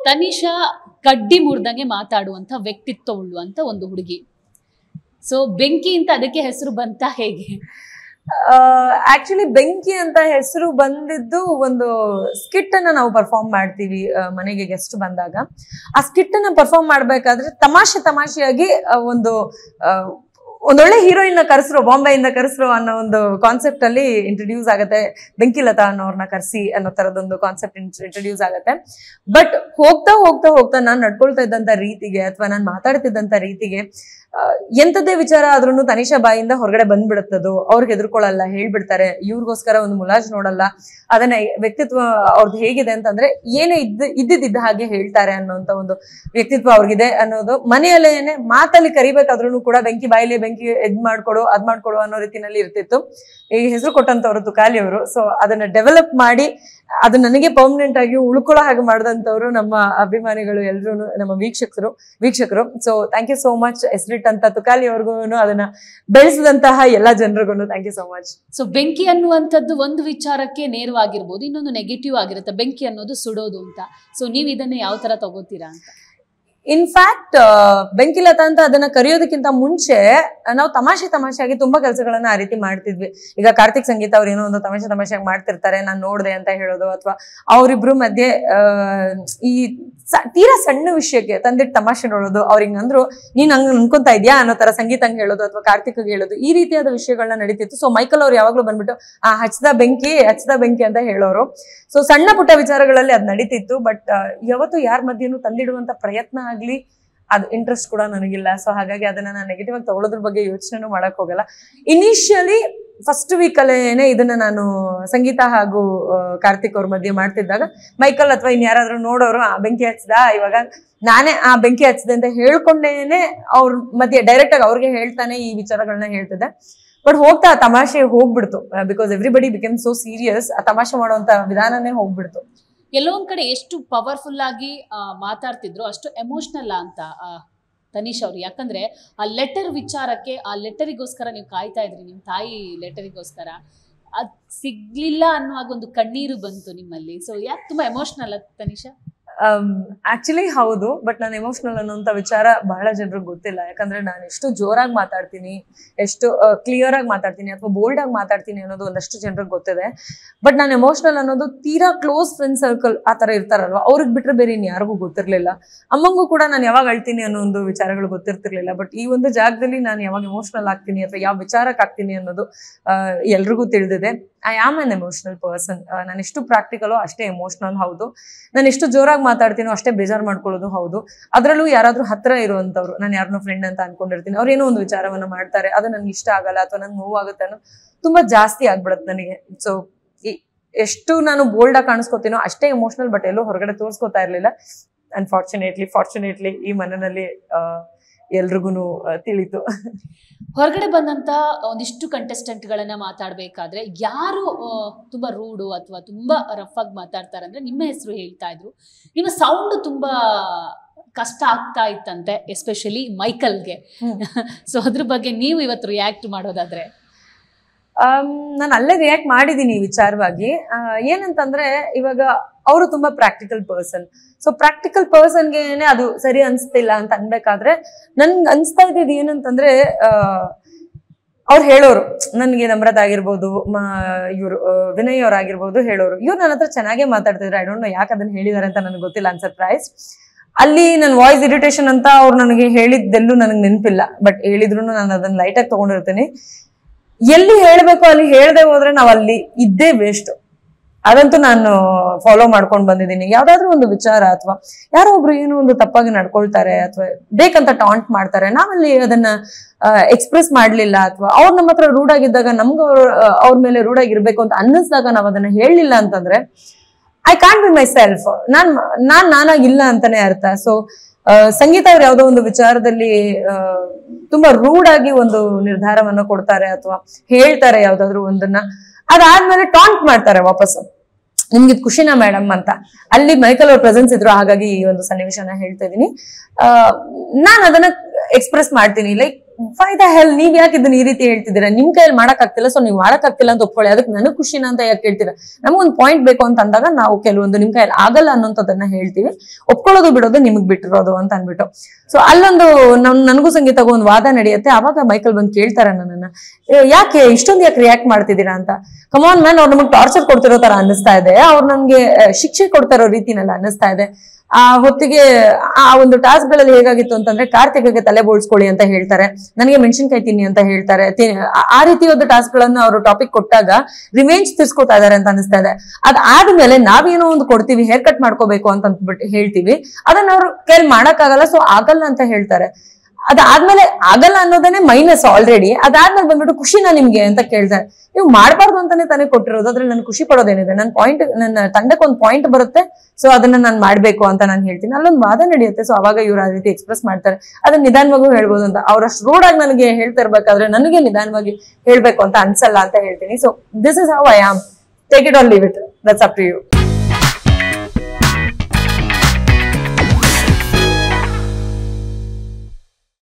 ತನಿಷಾ ಕಡ್ಡಿ ಮುರ್ದಂಗೆ ಮಾತಾಡುವಂತ ವ್ಯಕ್ತಿತ್ವ ಉಳ್ಳುವಂತ ಒಂದು ಹುಡುಗಿ. ಸೊ ಬೆಂಕಿ ಅಂತ ಅದಕ್ಕೆ ಹೆಸರು ಬಂತ ಹೇಗೆ? ಆಕ್ಚುಲಿ ಬೆಂಕಿ ಅಂತ ಹೆಸರು ಬಂದಿದ್ದು ಒಂದು ಸ್ಕಿಟ್ ಅನ್ನ ನಾವು ಪರ್ಫಾರ್ಮ್ ಮಾಡ್ತೀವಿ ಮನೆಗೆ ಗೆಸ್ಟ್ ಬಂದಾಗ. ಆ ಸ್ಕಿಟ್ ಅನ್ನ ಪರ್ಫಾರ್ಮ್ ಮಾಡ್ಬೇಕಾದ್ರೆ ತಮಾಷೆಯಾಗಿ ಒಂದೊಳ್ಳೆ ಹೀರೋಯಿನ್ ಕರೆಸ್ರು, ಬಾಂಬೆಯಿಂದ ಕರೆಸ್ರು ಅನ್ನೋ ಒಂದು ಕಾನ್ಸೆಪ್ಟ್ ಅಲ್ಲಿ ಇಂಟ್ರೊಡ್ಯೂಸ್ ಆಗುತ್ತೆ. ಬೆಂಕಿಲತಾ ಅನ್ನೋರ್ನ ಕರೆಸಿ ಅನ್ನೋ ತರದೊಂದು ಕಾನ್ಸೆಪ್ಟ್ ಇಂಟ್ರೊಡ್ಯೂಸ್ ಆಗುತ್ತೆ. ಬಟ್ ಹೋಗ್ತಾ ನಾನು ನಡ್ಕೊಳ್ತಾ ಇದ್ದಂತ ರೀತಿಗೆ ಅಥವಾ ನಾನು ಮಾತಾಡ್ತಿದ್ದಂತ ರೀತಿಗೆ ಎಂತದೇ ವಿಚಾರ ಆದ್ರೂ ತನಿಷಾ ಬಾಯಿಂದ ಹೊರಗಡೆ ಬಂದ್ಬಿಡುತ್ತದು. ಅವ್ರಿಗೆ ಎದುರ್ಕೊಳ್ಳಲ್ಲ, ಹೇಳ್ಬಿಡ್ತಾರೆ. ಇವ್ರಿಗೋಸ್ಕರ ಒಂದು ಮುಲಾಜ್ ನೋಡಲ್ಲ. ಅದನ್ನ ವ್ಯಕ್ತಿತ್ವ ಅವ್ರದ್ದು ಹೇಗಿದೆ ಅಂತಂದ್ರೆ ಏನೇ ಇದ್ದಿದ್ದ ಹಾಗೆ ಹೇಳ್ತಾರೆ ಅನ್ನೋಂತ ಒಂದು ವ್ಯಕ್ತಿತ್ವ ಅವ್ರಿಗಿದೆ ಅನ್ನೋದು ಮನೆಯಲ್ಲೇನೆ ಮಾತಲ್ಲಿ ಕರಿಬೇಕಾದ್ರೂ ಕೂಡ ಬೆಂಕಿ ಬಾಯಿಲೆ ಬೆಂಕಿ ಮಾಡ್ಕೊಡು ಅದ್ ಮಾಡ್ಕೊಡು ಅನ್ನೋ ರೀತಿನಲ್ಲಿ ಇರ್ತಿತ್ತು. ಈ ಹೆಸರು ಕೊಟ್ಟಂತವ್ರು ತುಕಾಲಿ ಅವರು. ಸೊ ಅದನ್ನ ಡೆವಲಪ್ ಮಾಡಿ ಅದು ನನಗೆ ಪರ್ಮನೆಂಟ್ ಆಗಿ ಉಳ್ಕೊಳ್ಳೋ ಹಾಗೆ ಮಾಡಿದಂತವ್ರು ನಮ್ಮ ಅಭಿಮಾನಿಗಳು ಎಲ್ರು, ನಮ್ಮ ವೀಕ್ಷಕರು. So thank you so much. ಹೆಸರಿಟ್ಟಂತ ತುಕಾಲಿ ಅವ್ರಿಗೂ ಅದನ್ನ ಬೆಳೆಸಿದಂತಹ ಎಲ್ಲಾ ಜನರಿಗೂ thank you so much. So ಬೆಂಕಿ ಅನ್ನುವಂಥದ್ದು ಒಂದು ವಿಚಾರಕ್ಕೆ ನೇರವಾಗಿರ್ಬೋದು, ಇನ್ನೊಂದು ನೆಗೆಟಿವ್ ಆಗಿರುತ್ತೆ. ಬೆಂಕಿ ಅನ್ನೋದು ಸುಡೋದು ಅಂತ. ಸೊ ನೀವ್ ಇದನ್ನ ಯಾವ ತರ ತಗೋತೀರಾ ಅಂತ? ಇನ್ಫ್ಯಾಕ್ಟ್ ಬೆಂಕಿಲತಾ ಅಂತ ಅದನ್ನ ಕರೆಯೋದಕ್ಕಿಂತ ಮುಂಚೆ ನಾವು ತಮಾಷೆಯಾಗಿ ತುಂಬಾ ಕೆಲಸಗಳನ್ನ ಆ ರೀತಿ ಮಾಡ್ತಿದ್ವಿ. ಈಗ ಕಾರ್ತಿಕ್ ಸಂಗೀತ ಅವ್ರು ಏನೋ ಒಂದು ತಮಾಷೆಯಾಗಿ ಮಾಡ್ತಿರ್ತಾರೆ, ನಾನ್ ನೋಡ್ದೆ ಅಂತ ಹೇಳೋದು, ಅಥವಾ ಅವ್ರಿಬ್ರು ಮಧ್ಯೆ ಈ ತೀರಾ ಸಣ್ಣ ವಿಷಯಕ್ಕೆ ತಂದಿಟ್ಟು ತಮಾಷೆ ನೋಡೋದು. ಅವ್ರಿಗೆ ಅಂದ್ರು ನೀನ್ ಹಂಗ ಅನ್ಕೊಂತಾ ಇದ್ಯಾ ಅನ್ನೋ ತರ ಸಂಗೀತಂಗ್ ಹೇಳೋದು ಅಥವಾ ಕಾರ್ತಿಕ್ ಹೇಳೋದು, ಈ ರೀತಿಯಾದ ವಿಷಯಗಳನ್ನ ನಡೀತಿತ್ತು. ಸೊ ಮೈಕಲ್ ಅವ್ರು ಯಾವಾಗ್ಲೂ ಬಂದ್ಬಿಟ್ಟು ಹಚ್ಚದ ಬೆಂಕಿ ಅಂತ ಹೇಳೋರು. ಸೊ ಸಣ್ಣ ಪುಟ್ಟ ವಿಚಾರಗಳಲ್ಲಿ ಅದ್ ನಡೀತಿತ್ತು. ಬಟ್ ಯಾವತ್ತು ಯಾರ ಮಧ್ಯೆನೂ ತಂದಿಡುವಂತ ಪ್ರಯತ್ನ ಆಗ್ಲಿ, ಅದ್ ಇಂಟ್ರೆಸ್ಟ್ ಕೂಡ ನನಗಿಲ್ಲ. ಸೊ ಹಾಗಾಗಿ ಅದನ್ನ ನಾನು ನೆಗೆಟಿವ್ ಆಗಿ ತಗೊಳ್ಳೋದ್ರ ಬಗ್ಗೆ ಯೋಚನೆ ಮಾಡಕ್ ಹೋಗಲ್ಲ. ಇನಿಷಿಯಲಿ ಫಸ್ಟ್ ವೀಕ್ ಅಲ್ಲೇನೆ ಇದನ್ನ ನಾನು ಸಂಗೀತ ಹಾಗೂ ಕಾರ್ತಿಕ್ ಅವ್ರ ಮಧ್ಯೆ ಮಾಡ್ತಿದ್ದಾಗ ಮೈಕಲ್ ಅಥವಾ ಇನ್ಯಾರಾದ್ರೂ ನೋಡೋರು ಬೆಂಕಿ ಹಚ್ಚದ, ಇವಾಗ ನಾನೇ ಬೆಂಕಿ ಹಚ್ಚದೆ ಅಂತ ಹೇಳ್ಕೊಂಡೇನೆ ಅವ್ರ ಮಧ್ಯೆ ಡೈರೆಕ್ಟ್ ಆಗಿ ಅವ್ರಿಗೆ ಹೇಳ್ತಾನೆ ಈ ವಿಚಾರಗಳನ್ನ ಹೇಳ್ತಿದ್ದೆ. ಬಟ್ ಹೋಗ್ತಾ ಆ ತಮಾಷೆ ಹೋಗ್ಬಿಡ್ತು. Because everybody become so serious. ಆ ತಮಾಷೆ ಮಾಡುವಂತ ವಿಧಾನನೇ ಹೋಗ್ಬಿಡ್ತು. ಎಲ್ಲೋ ಒಂದ್ ಕಡೆ ಎಷ್ಟು ಪವರ್ಫುಲ್ ಆಗಿ ಮಾತಾಡ್ತಿದ್ರು ಅಷ್ಟು ಎಮೋಷನಲ್ ಅಂತ ತನಿಷಾ ಅವ್ರು. ಯಾಕಂದ್ರೆ ಆ ಲೆಟರ್ ವಿಚಾರಕ್ಕೆ, ಆ ಲೆಟರಿಗೋಸ್ಕರ ನೀವು ಕಾಯ್ತಾ ಇದ್ರಿ, ನಿಮ್ ತಾಯಿ ಲೆಟರಿಗೋಸ್ಕರ. ಅದ್ ಸಿಗ್ಲಿಲ್ಲ ಅನ್ನುವಾಗ ಒಂದು ಕಣ್ಣೀರು ಬಂತು ನಿಮ್ಮಲ್ಲಿ. ಸೊ ಯಾಕೆ ತುಂಬಾ ಎಮೋಷನಲ್ ತನಿಷಾ? ಆಕ್ಚುಲಿ ಹೌದು. ಬಟ್ ನಾನು ಎಮೋಷನಲ್ ಅನ್ನೋಂಥ ವಿಚಾರ ಬಹಳ ಜನರಿಗೆ ಗೊತ್ತಿಲ್ಲ. ಯಾಕಂದ್ರೆ ನಾನು ಎಷ್ಟು ಜೋರಾಗಿ ಮಾತಾಡ್ತೀನಿ, ಎಷ್ಟು ಕ್ಲಿಯರ್ ಆಗಿ ಮಾತಾಡ್ತೀನಿ ಅಥವಾ ಬೋಲ್ಡ್ ಆಗಿ ಮಾತಾಡ್ತೀನಿ ಅನ್ನೋದು ಒಂದಷ್ಟು ಜನರಿಗೆ ಗೊತ್ತಿದೆ. ಬಟ್ ನಾನು ಎಮೋಷನಲ್ ಅನ್ನೋದು ತೀರಾ ಕ್ಲೋಸ್ ಫ್ರೆಂಡ್ ಸರ್ಕಲ್ ಆ ತರ ಇರ್ತಾರಲ್ವ, ಅವ್ರಿಗೆ ಬಿಟ್ರೆ ಬೇರೆ ಇನ್ ಯಾರಿಗೂ ಗೊತ್ತಿರ್ಲಿಲ್ಲ. ಅಮ್ಮಂಗೂ ಕೂಡ ನಾನು ಯಾವಾಗ ಅಳ್ತೀನಿ ಅನ್ನೋ ಒಂದು ವಿಚಾರಗಳು ಗೊತ್ತಿರ್ತಿರ್ಲಿಲ್ಲ. ಬಟ್ ಈ ಒಂದು ಜಾಗದಲ್ಲಿ ನಾನು ಯಾವಾಗ ಎಮೋಷನಲ್ ಆಗ್ತೀನಿ ಅಥವಾ ಯಾವ ವಿಚಾರಕ್ಕೆ ಆಗ್ತೀನಿ ಅನ್ನೋದು ಎಲ್ರಿಗೂ ತಿಳಿದಿದೆ. I am an emotional person. ನಾನು ಎಷ್ಟು ಪ್ರಾಕ್ಟಿಕಲೋ ಅಷ್ಟೇ ಎಮೋಷನಲ್ ಹೌದು. ನಾನು ಎಷ್ಟು ಜೋರಾಗಿ ಮಾತಾಡ್ತೀನೋ ಅಷ್ಟೇ ಬೇಜಾರು ಮಾಡ್ಕೊಳ್ಳೋದು ಹೌದು. ಅದರಲ್ಲೂ ಯಾರಾದ್ರೂ ಹತ್ರ ಇರುವಂತವ್ರು, ನಾನು ಯಾರನ್ನೋ ಫ್ರೆಂಡ್ ಅಂತ ಅನ್ಕೊಂಡಿರ್ತೀನಿ, ಅವ್ರು ಏನೋ ಒಂದು ವಿಚಾರವನ್ನ ಮಾಡ್ತಾರೆ, ಅದು ನನ್ಗೆ ಇಷ್ಟ ಆಗಲ್ಲ ಅಥವಾ ನಂಗೆ ನೋವಾಗುತ್ತೆ ಅನ್ನೋ ತುಂಬಾ ಜಾಸ್ತಿ ಆಗ್ಬಿಡತ್ತೆ ನನಗೆ. ಸೊ ಎಷ್ಟು ನಾನು ಬೋಲ್ಡ್ ಆಗಿ ಕಾಣಿಸ್ಕೋತೀನೋ ಅಷ್ಟೇ ಎಮೋಷನಲ್. ಬಟ್ ಎಲ್ಲೂ ಹೊರಗಡೆ ತೋರ್ಸ್ಕೊತಾ ಇರ್ಲಿಲ್ಲ. ಫಾರ್ಚುನೇಟ್ಲಿ ಈ ಮನೆಯಲ್ಲಿ ಎಲ್ರಿಗೂ ತಿಳಿತು. ಹೊರಗಡೆ ಬಂದಂತ ಒಂದಿಷ್ಟು ಕಂಟೆಸ್ಟೆಂಟ್ ಗಳನ್ನ ಮಾತಾಡ್ಬೇಕಾದ್ರೆ ಯಾರು ತುಂಬಾ ರೂಡು ಅಥವಾ ತುಂಬಾ ರಫ್ ಆಗಿ ಮಾತಾಡ್ತಾರೆ ಅಂದ್ರೆ ನಿಮ್ಮ ಹೆಸರು ಹೇಳ್ತಾ ಇದ್ರು. ನಿಮ್ಮ ಸೌಂಡ್ ತುಂಬಾ ಕಷ್ಟ ಆಗ್ತಾ ಇತ್ತಂತೆ, ಎಸ್ಪೆಷಲಿ ಮೈಕಲ್ಗೆ. ಸೊ ಅದ್ರ ಬಗ್ಗೆ ನೀವು ಇವತ್ತು ರಿಯಾಕ್ಟ್ ಮಾಡೋದಾದ್ರೆ? ನಾನು ಅಲ್ಲೇ ರಿಯಾಕ್ಟ್ ಮಾಡಿದ್ದೀನಿ ಈ ವಿಚಾರವಾಗಿ. ಏನಂತಂದ್ರೆ ಇವಾಗ ಅವರು ತುಂಬಾ ಪ್ರಾಕ್ಟಿಕಲ್ ಪರ್ಸನ್. ಸೊ ಪ್ರಾಕ್ಟಿಕಲ್ ಪರ್ಸನ್ಗೆನೆ ಅದು ಸರಿ ಅನ್ಸ್ತಿಲ್ಲ ಅಂತ ಅನ್ಬೇಕಾದ್ರೆ ನನ್ಗೆ ಅನ್ಸ್ತಾ ಇದ್ದಿದ್ದು ಏನಂತಂದ್ರೆ ಅವ್ರು ಹೇಳೋರು, ನನ್ಗೆ ನಮ್ರತ್ ಆಗಿರ್ಬೋದು, ಇವ್ರು ವಿನಯ್ ಅವ್ರು ಆಗಿರ್ಬೋದು ಹೇಳೋರು, ಇವ್ರು ನನ್ನ ಹತ್ರ ಚೆನ್ನಾಗೇ ಮಾತಾಡ್ತಿದ್ರು. ಐ ಡೋಂಟ್ ನೋ ಯಾಕೆ ಅದನ್ನ ಹೇಳಿದಾರೆ ಅಂತ ನನಗೆ ಗೊತ್ತಿಲ್ಲ. I am surprise. ಅಲ್ಲಿ ನನ್ನ ವಾಯ್ಸ್ ಇರಿಟೇಷನ್ ಅಂತ ಅವ್ರು ನನಗೆ ಹೇಳಿದ್ದೆಲ್ಲೂ ನನಗೆ ನೆನಪಿಲ್ಲ. ಬಟ್ ಹೇಳಿದ್ರು ನಾನು ಅದನ್ನ ಲೈಟ್ ಆಗಿ ತಗೊಂಡಿರ್ತೀನಿ. ಎಲ್ಲಿ ಹೇಳ್ಬೇಕು ಅಲ್ಲಿ ಹೇಳ್ದೆ ಹೋದ್ರೆ ನಾವ್ ಅಲ್ಲಿ ಇದ್ದೇ ವೇಸ್ಟ್. ಅದಂತೂ ನಾನು ಫಾಲೋ ಮಾಡ್ಕೊಂಡು ಬಂದಿದ್ದೀನಿ. ಯಾವ್ದಾದ್ರು ಒಂದು ವಿಚಾರ ಅಥವಾ ಯಾರೋ ಒಬ್ರು ಏನೋ ಒಂದು ತಪ್ಪಾಗಿ ನಡ್ಕೊಳ್ತಾರೆ ಅಥವಾ ಬೇಕಂತ ಟಾಂಟ್ ಮಾಡ್ತಾರೆ, ನಾವಲ್ಲಿ ಅದನ್ನ ಎಕ್ಸ್ಪ್ರೆಸ್ ಮಾಡ್ಲಿಲ್ಲ ಅಥವಾ ಅವ್ರು ನಮ್ಮ ಹತ್ರ ರೂಢ್ ಆಗಿದ್ದಾಗ ನಮ್ಗೆ ಅವ್ರ ಮೇಲೆ ರೂಢ್ ಆಗಿರ್ಬೇಕು ಅಂತ ಅನ್ನಿಸ್ದಾಗ ನಾವ್ ಅದನ್ನ ಹೇಳಲಿಲ್ಲ ಅಂತಂದ್ರೆ I can't be myself. ನಾನಾಗಿಲ್ಲ ಅಂತಾನೆ ಅರ್ಥ. ಸೊ ಸಂಗೀತ ಅವ್ರು ಯಾವ್ದೋ ಒಂದು ವಿಚಾರದಲ್ಲಿ ತುಂಬಾ ರೂಢ್ ಆಗಿ ಒಂದು ನಿರ್ಧಾರವನ್ನ ಕೊಡ್ತಾರೆ ಅಥವಾ ಹೇಳ್ತಾರೆ ಯಾವ್ದಾದ್ರು ಒಂದನ್ನ, ಅದಾದ್ಮೇಲೆ ಟಾಂಟ್ ಮಾಡ್ತಾರೆ ವಾಪಸ್, ನಿಮ್ಗೆ ಖುಷಿನಾ ಮೇಡಮ್ ಅಂತ. ಅಲ್ಲಿ ಮೈಕಲ್ ಅವ್ರ ಪ್ರೆಸೆನ್ಸ್ ಇದ್ರು, ಹಾಗಾಗಿ ಈ ಒಂದು ಸನ್ನಿವೇಶನ ಹೇಳ್ತಾ ಇದೀನಿ. ನಾನ್ ಅದನ್ನ ಎಕ್ಸ್ಪ್ರೆಸ್ ಮಾಡ್ತೀನಿ. ಲೈಕ್ ಫೈ ದ ಹೆಲ್ ನೀವ್ ಯಾಕೆ ಇದನ್ನ ಈ ರೀತಿ ಹೇಳ್ತಿದ್ದೀರಾ, ನಿಮ್ ಕೈಯಲ್ಲಿ ಮಾಡಕ್ ಆಗ್ತಿಲ್ಲ, ಸೊ ನೀವ್ ಮಾಡಕ್ ಆಗ್ತಿಲ್ಲ ಅಂತ ಒಪ್ಕೊಳ್ಳಿ, ಅದಕ್ಕೆ ನನಗ್ ಖುಷಿನ ಅಂತ ಯಾಕೆ ಹೇಳ್ತೀರಾ, ನಮಗೊಂದು ಪಾಯಿಂಟ್ ಬೇಕು ಅಂತ ಅಂದಾಗ ನಾವು ಕೆಲವೊಂದು ನಿಮ್ ಕೈಯಲ್ಲಿ ಆಗಲ್ಲ ಅನ್ನೋಂಥದ್ದನ್ನ ಹೇಳ್ತೀವಿ, ಒಪ್ಕೊಳ್ಳೋದು ಬಿಡೋದು ನಿಮಗ್ ಬಿಟ್ಟಿರೋದು ಅಂತ ಅನ್ಬಿಟ್ಟು. ಸೊ ಅಲ್ಲೊಂದು ನನಗೂ ಸಂಗೀತಗೂ ಒಂದು ವಾದ ನಡೆಯುತ್ತೆ. ಅವಾಗ ಮೈಕಲ್ ಬಂದು ಕೇಳ್ತಾರೆ ನನ್ನನ್ನ, ಯಾಕೆ ಇಷ್ಟೊಂದು ಯಾಕೆ ರಿಯಾಕ್ಟ್ ಮಾಡ್ತಿದ್ದೀರಾ ಅಂತ. ಕಮಾನ್ ಮ್ಯಾನ್, ಅವ್ರು ನಮಗ್ ಟಾರ್ಚರ್ ಕೊಡ್ತಿರೋ ತರ ಅನ್ನಿಸ್ತಾ ಇದೆ, ಅವ್ರು ನಮ್ಗೆ ಶಿಕ್ಷೆ ಕೊಡ್ತಾ ಇರೋ ರೀತಿನೆಲ್ಲ ಅನ್ನಿಸ್ತಾ ಇದೆ. ಆ ಹೊತ್ತಿಗೆ ಆ ಒಂದು ಟಾಸ್ಕ್ ಗಳಲ್ಲಿ ಹೇಗಾಗಿತ್ತು ಅಂತಂದ್ರೆ, ಕಾರ್ತಿಕ್ಗೆ ತಲೆ ಬೋಳ್ಸ್ಕೊಳ್ಳಿ ಅಂತ ಹೇಳ್ತಾರೆ, ನನಗೆ ಮೆಣಸಿನ್ಕಾಯಿ ತಿನ್ನಿ ಅಂತ ಹೇಳ್ತಾರೆ. ಆ ರೀತಿಯಾದ ಟಾಸ್ಕ್ ಗಳನ್ನ ಅವರು ಟಾಪಿಕ್ ಕೊಟ್ಟಾಗ ರಿವೆಂಜ್ ತಿರ್ಸ್ಕೊತಾ ಇದಾರೆ ಅಂತ ಅನಿಸ್ತಾ ಇದೆ. ಅದಾದ್ಮೇಲೆ ನಾವೇನೋ ಒಂದು ಕೊಡ್ತೀವಿ, ಹೇರ್ ಕಟ್ ಮಾಡ್ಕೋಬೇಕು ಅಂತ ಅಂದ್ಬಿಟ್ಟು ಹೇಳ್ತೀವಿ, ಅದನ್ನ ಅವ್ರು ಕೈಲಿ ಮಾಡಕ್ಕಾಗಲ್ಲ, ಸೊ ಆಗಲ್ಲ ಅಂತ ಹೇಳ್ತಾರೆ. ಅದಾದ್ಮೇಲೆ ಆಗಲ್ಲ ಅನ್ನೋದನ್ನೇ ಮೈನಸ್ ಆಲ್ರೆಡಿ. ಅದಾದ್ಮೇಲೆ ಬಂದ್ಬಿಟ್ಟು ಖುಷಿನಾ ನಿಮ್ಗೆ ಅಂತ ಕೇಳ್ತಾರೆ. ನೀವು ಮಾಡ್ಬಾರ್ದು ಅಂತಾನೆ ತಾನೇ ಕೊಟ್ಟಿರೋದು, ಅದ್ರಲ್ಲಿ ನನ್ ಖುಷಿ ಪಡೋದೇನಿದೆ, ನನ್ನ ತಂಡಕ್ಕೆ ಒಂದು ಪಾಯಿಂಟ್ ಬರುತ್ತೆ, ಸೊ ಅದನ್ನ ನಾನು ಮಾಡ್ಬೇಕು ಅಂತ ನಾನು ಹೇಳ್ತೀನಿ. ಅಲ್ಲೊಂದು ವಾದ ನಡೆಯುತ್ತೆ. ಸೊ ಅವಾಗ ಇವ್ರು ಆ ರೀತಿ ಎಕ್ಸ್ಪ್ರೆಸ್ ಮಾಡ್ತಾರೆ, ಅದನ್ನ ನಿಧಾನವಾಗೂ ಹೇಳ್ಬೋದು ಅಂತ. ಅವ್ರಷ್ಟು ರೂಡ್ ಆಗಿ ನನಗೆ ಹೇಳ್ತಾ ಇರ್ಬೇಕಾದ್ರೆ ನನಗೆ ನಿಧಾನವಾಗಿ ಹೇಳ್ಬೇಕು ಅಂತ ಅನ್ಸಲ್ಲ ಅಂತ ಹೇಳ್ತೀನಿ. So this is how I am, take it or leave it, that's up to you.